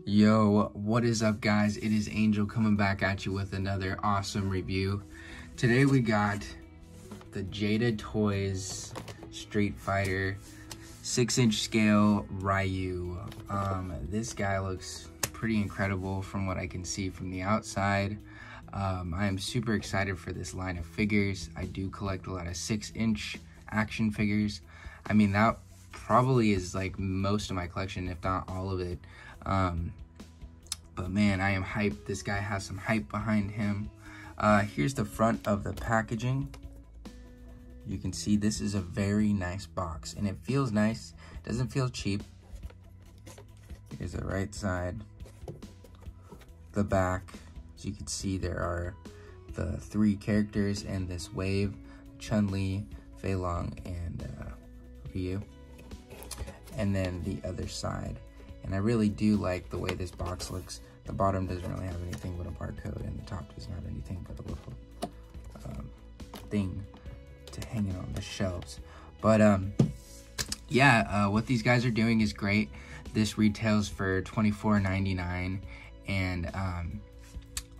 Yo, what is up, guys? It is Angel coming back at you with another awesome review. Today we got the Jada Toys Street Fighter 6-inch scale Ryu. This guy looks pretty incredible from what I can see from the outside. I am super excited for this line of figures. I do collect a lot of 6-inch action figures. I mean, that probably is like most of my collection, if not all of it. But man, I am hyped. This guy has some hype behind him. Here's the front of the packaging. You can see this is a very nice box, and it feels nice. Doesn't feel cheap. Here's the right side, the back. As you can see, there are the 3 characters and this wave: Chun-Li, Fei Long, and Ryu. And then the other side. And I really do like the way this box looks. The bottom doesn't really have anything but a barcode, and the top doesn't have anything but a little thing to hang it on the shelves. But yeah, what these guys are doing is great. This retails for $24.99, and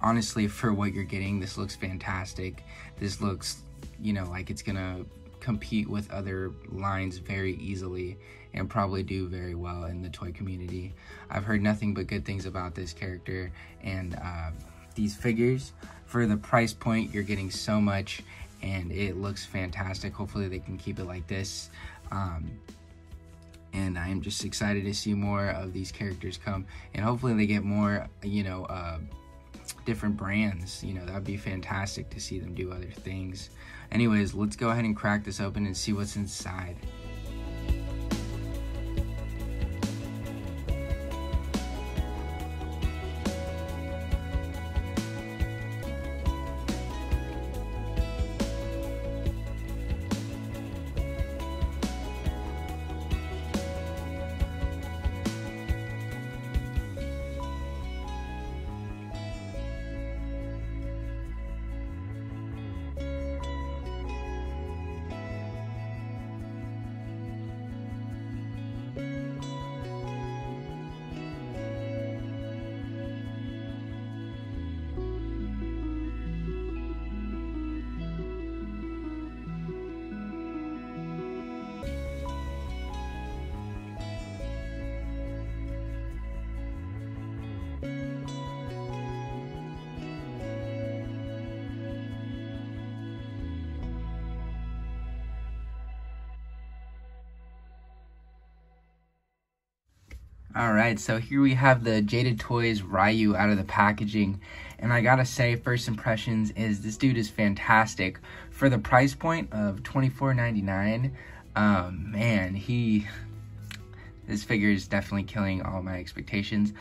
honestly, for what you're getting, this looks fantastic. This looks, you know, like it's gonna compete with other lines very easily and probably do very well in the toy community. I've heard nothing but good things about this character and these figures. For the price point, you're getting so much, and it looks fantastic. Hopefully they can keep it like this. And I am just excited to see more of these characters come, and hopefully they get more, you know, different brands. You know, that would be fantastic to see them do other things. Anyways, let's go ahead and crack this open and see what's inside. Alright, so here we have the Jada Toys Ryu out of the packaging, and I gotta say, first impressions is this dude is fantastic. For the price point of $24.99, man, this figure is definitely killing all my expectations.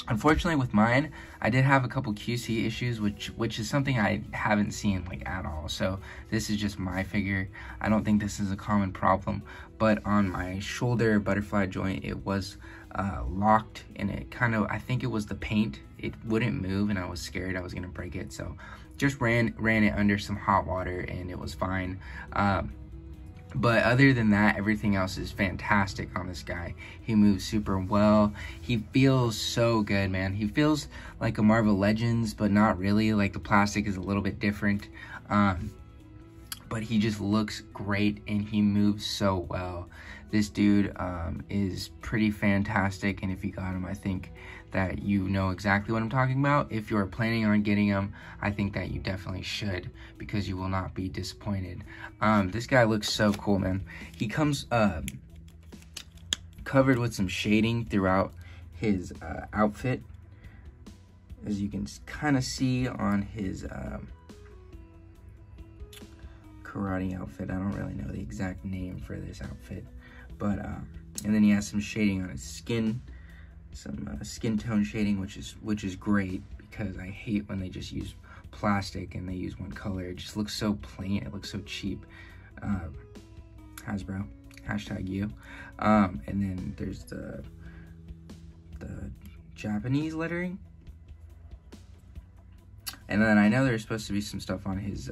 Unfortunately with mine, I did have a couple QC issues, which is something I haven't seen like at all. So this is just my figure. I don't think this is a common problem, but on my shoulder butterfly joint, it was locked, and it kind of, I think it was the paint. It wouldn't move, and I was scared I was gonna break it. So just ran it under some hot water, and it was fine. But other than that, everything else is fantastic on this guy. He moves super well. He feels so good, man. He feels like a Marvel Legends, but not really. Like, the plastic is a little bit different. But he just looks great, and he moves so well. This dude is pretty fantastic, and if you got him, I think that you know exactly what I'm talking about. If you're planning on getting him, I think that you definitely should, because you will not be disappointed. This guy looks so cool, man. He comes covered with some shading throughout his outfit, as you can kind of see on his karate outfit. I don't really know the exact name for this outfit, but and then he has some shading on his skin, some skin tone shading, which is great, because I hate when they just use plastic and they use one color. It just looks so plain. It looks so cheap. Hasbro, #you. And then there's the Japanese lettering, and then I know there's supposed to be some stuff on his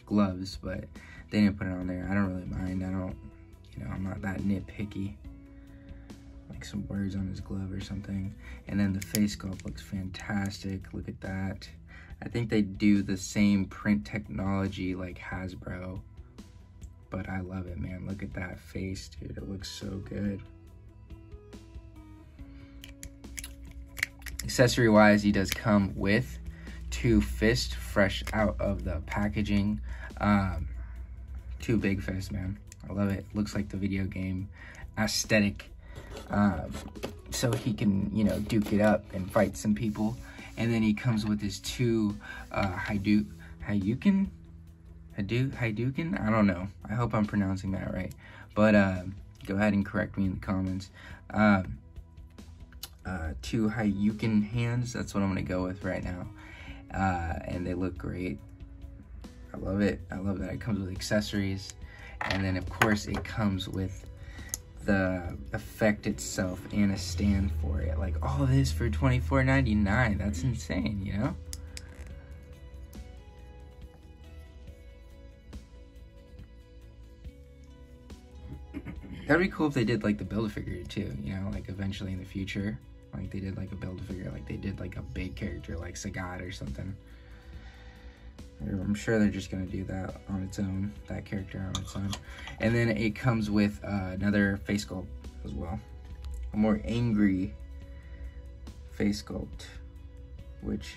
gloves, but they didn't put it on there. I don't really mind. I don't, you know, I'm not that nitpicky. like some words on his glove or something. And then the face sculpt looks fantastic. Look at that. I think they do the same print technology like Hasbro, but I love it, man. Look at that face, dude. It looks so good. Accessory wise, he does come with 2 fists fresh out of the packaging. 2 big fists, man. I love it. Looks like the video game aesthetic. So he can, you know, duke it up and fight some people. And then he comes with his 2 Hadouken? I don't know. I hope I'm pronouncing that right. But go ahead and correct me in the comments. 2 Hadouken hands. That's what I'm gonna go with right now. And they look great. I love it. I love that it comes with accessories. And then of course it comes with the effect itself and a stand for it. Like all this for $24.99. That's insane, you know? That'd be cool if they did like the Build-A-Figure too, you know, like eventually in the future. Like they did like a Build-A-Figure, like they did like a big character like Sagat or something. I'm sure they're just gonna do that on its own, that character on its own. And then it comes with another face sculpt as well. A more angry face sculpt, which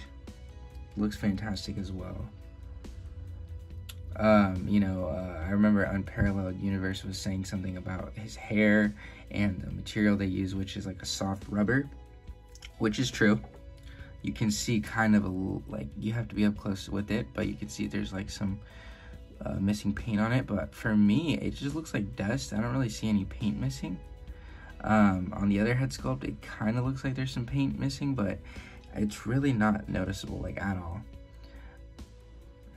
looks fantastic as well. You know, I remember Unparalleled Universe was saying something about his hair and the material they use, which is like a soft rubber, which is true. You can see kind of like, you have to be up close with it, but you can see there's like some missing paint on it. But for me, it just looks like dust. I don't really see any paint missing. On the other head sculpt, it kind of looks like there's some paint missing, but it's really not noticeable like at all.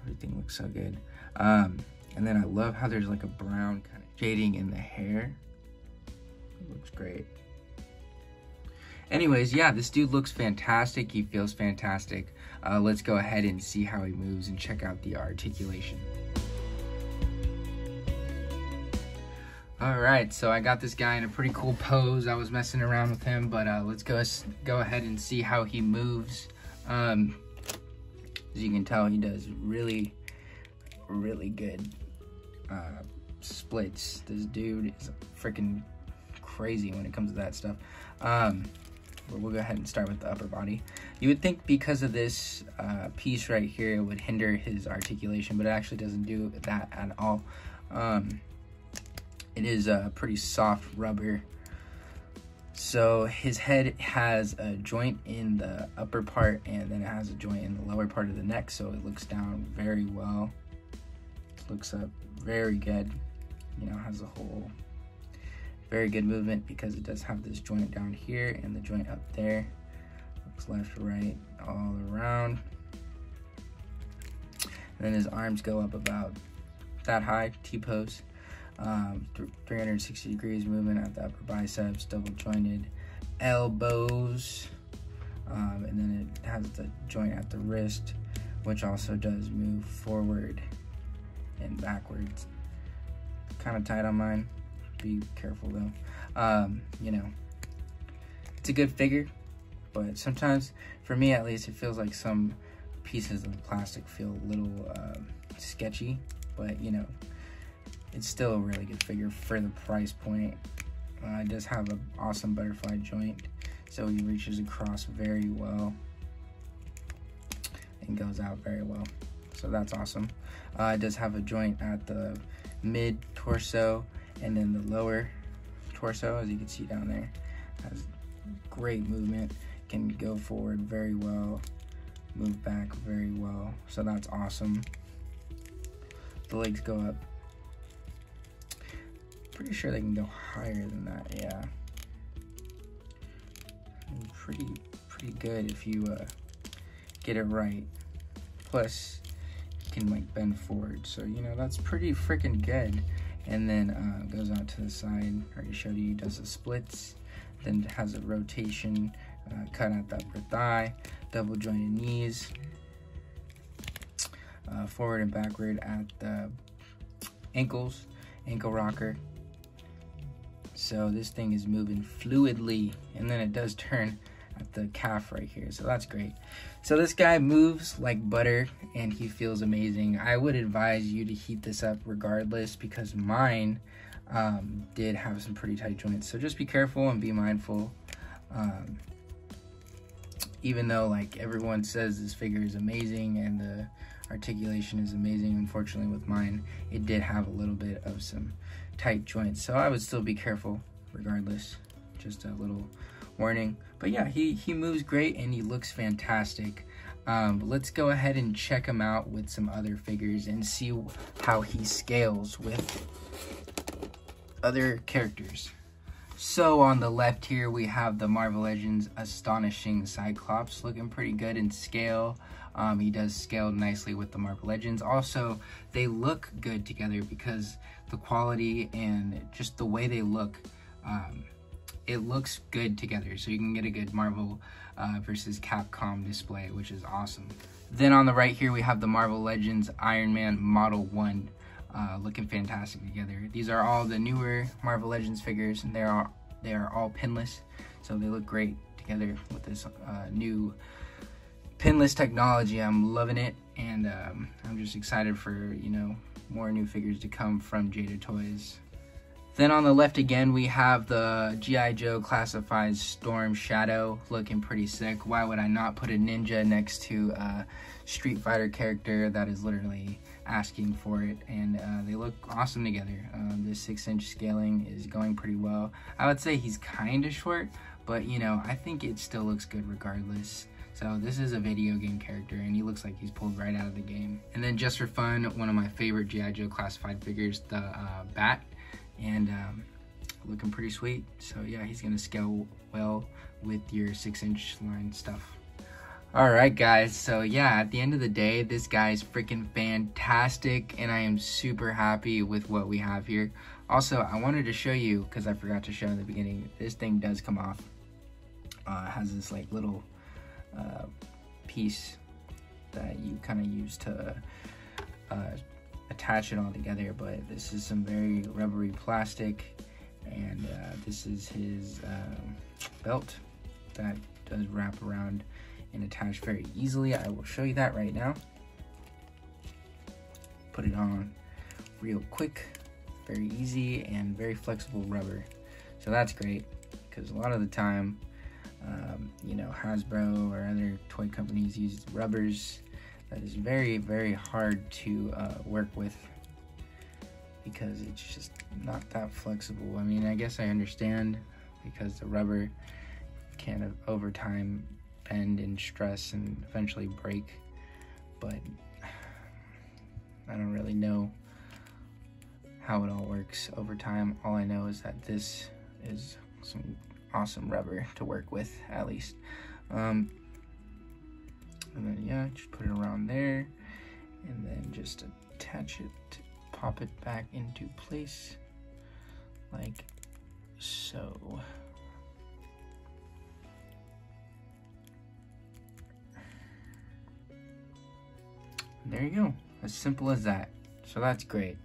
Everything looks so good. And then I love how there's like a brown kind of shading in the hair. It looks great. Anyways, yeah, this dude looks fantastic. He feels fantastic. Let's go ahead and see how he moves and check out the articulation. All right, so I got this guy in a pretty cool pose. I was messing around with him, but let's go ahead and see how he moves. As you can tell, he does really good splits. This dude is freaking crazy when it comes to that stuff. But we'll go ahead and start with the upper body. You would think because of this piece right here, it would hinder his articulation, but it actually doesn't do that at all. It is a pretty soft rubber. So his head has a joint in the upper part, and then it has a joint in the lower part of the neck, so it looks down very well. Looks up very good. You know, has a whole very good movement because it does have this joint down here and the joint up there. Looks left, right, all around. And then his arms go up about that high, T-pose. 360 degrees movement at the upper biceps, double jointed elbows. And then it has the joint at the wrist, which also does move forward and backwards. Kind of tight on mine. Be careful though. You know, it's a good figure, but sometimes, for me at least, it feels like some pieces of the plastic feel a little sketchy, but you know, it's still a really good figure for the price point. It does have an awesome butterfly joint, so he reaches across very well and goes out very well, so that's awesome. It does have a joint at the mid torso and then the lower torso, as you can see down there. Has great movement, can go forward very well, move back very well, so that's awesome. The legs go up. Pretty sure they can go higher than that, yeah. And pretty good if you get it right. Plus, you can like bend forward, so you know, that's pretty freaking good. And then goes out to the side. I already showed you, does the splits. Then has a rotation, cut at the upper thigh, double jointed knees, forward and backward at the ankles, ankle rocker. So this thing is moving fluidly, and then it does turn at the calf right here, so that's great. So this guy moves like butter and he feels amazing. I would advise you to heat this up regardless, because mine did have some pretty tight joints, so just be careful and be mindful. Even though like everyone says this figure is amazing and the articulation is amazing, unfortunately with mine it did have a little bit of some tight joints, so I would still be careful regardless. Just a little warning. But yeah, he moves great and he looks fantastic. But let's go ahead and check him out with some other figures and see how he scales with other characters. So on the left here we have the Marvel Legends Astonishing Cyclops, looking pretty good in scale. He does scale nicely with the Marvel Legends. Also, they look good together because the quality and just the way they look, it looks good together. So you can get a good Marvel versus Capcom display, which is awesome. Then on the right here we have the Marvel Legends Iron Man Model 1. Looking fantastic together. These are all the newer Marvel Legends figures, and they are all pinless, so they look great together with this new pinless technology. I'm loving it, and I'm just excited for, you know, more new figures to come from Jada Toys. Then on the left again we have the G.I. Joe Classified Storm Shadow, looking pretty sick. Why would I not put a ninja next to a Street Fighter character that is literally asking for it? And they look awesome together. The 6-inch scaling is going pretty well. I would say he's kind of short, but you know, I think it still looks good regardless. So this is a video game character and he looks like he's pulled right out of the game. And then just for fun, one of my favorite G.I. Joe Classified figures, the Bat, and looking pretty sweet. So yeah, he's gonna scale well with your 6-inch line stuff. Alright guys, so yeah, at the end of the day, this guy's freaking fantastic and I am super happy with what we have here. Also, I wanted to show you, because I forgot to show in the beginning, this thing does come off. It has this like little piece that you kind of use to attach it all together, but this is some very rubbery plastic, and this is his belt that does wrap around and attach very easily. I will show you that right now. Put it on real quick, very easy, and very flexible rubber, so that's great, because a lot of the time you know, Hasbro or other toy companies use rubbers that is very, very hard to work with because it's just not that flexible. I mean, I guess I understand because the rubber can over time bend and stress and eventually break, but I don't really know how it all works over time. All I know is that this is some awesome rubber to work with, at least. And then yeah, just put it around there and then just attach it, pop it back into place like so. There you go, as simple as that. So that's great.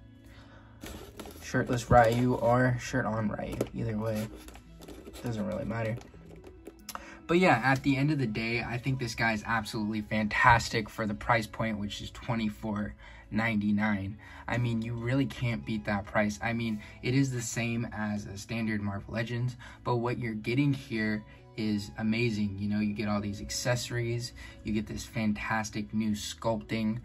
Shirtless Ryu or shirt on Ryu, either way, doesn't really matter. But yeah, at the end of the day, I think this guy is absolutely fantastic for the price point, which is $24.99. I mean, you really can't beat that price. I mean, it is the same as a standard Marvel Legends, but what you're getting here is amazing. You know, you get all these accessories, you get this fantastic new sculpting.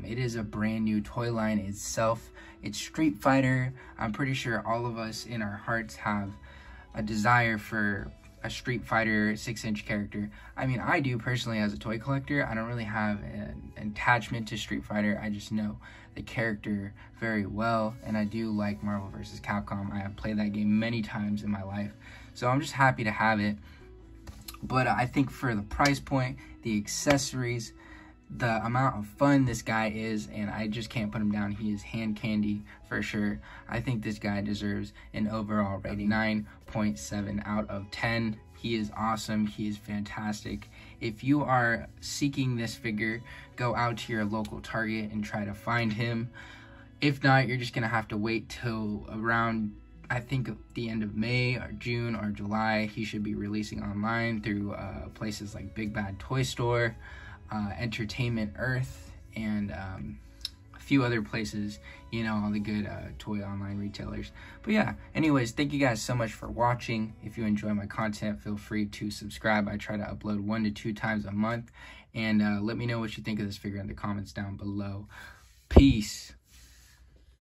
It is a brand new toy line itself. It's Street Fighter. I'm pretty sure all of us in our hearts have a desire for a Street Fighter 6-inch character. I mean, I do personally as a toy collector. I don't really have an attachment to Street Fighter. I just know the character very well, and I do like Marvel vs. Capcom. I have played that game many times in my life, so I'm just happy to have it. But I think for the price point, the accessories, the amount of fun this guy is, and I just can't put him down. He is hand candy for sure. I think this guy deserves an overall rating 9.7 out of 10. He is awesome. He is fantastic. If you are seeking this figure, go out to your local Target and try to find him. If not, you're just gonna have to wait till around I think at the end of May or June or July, he should be releasing online through places like Big Bad Toy Store, Entertainment Earth, and a few other places, you know, all the good toy online retailers. But yeah, anyways, thank you guys so much for watching. If you enjoy my content, feel free to subscribe. I try to upload 1 to 2 times a month, and let me know what you think of this figure in the comments down below. Peace.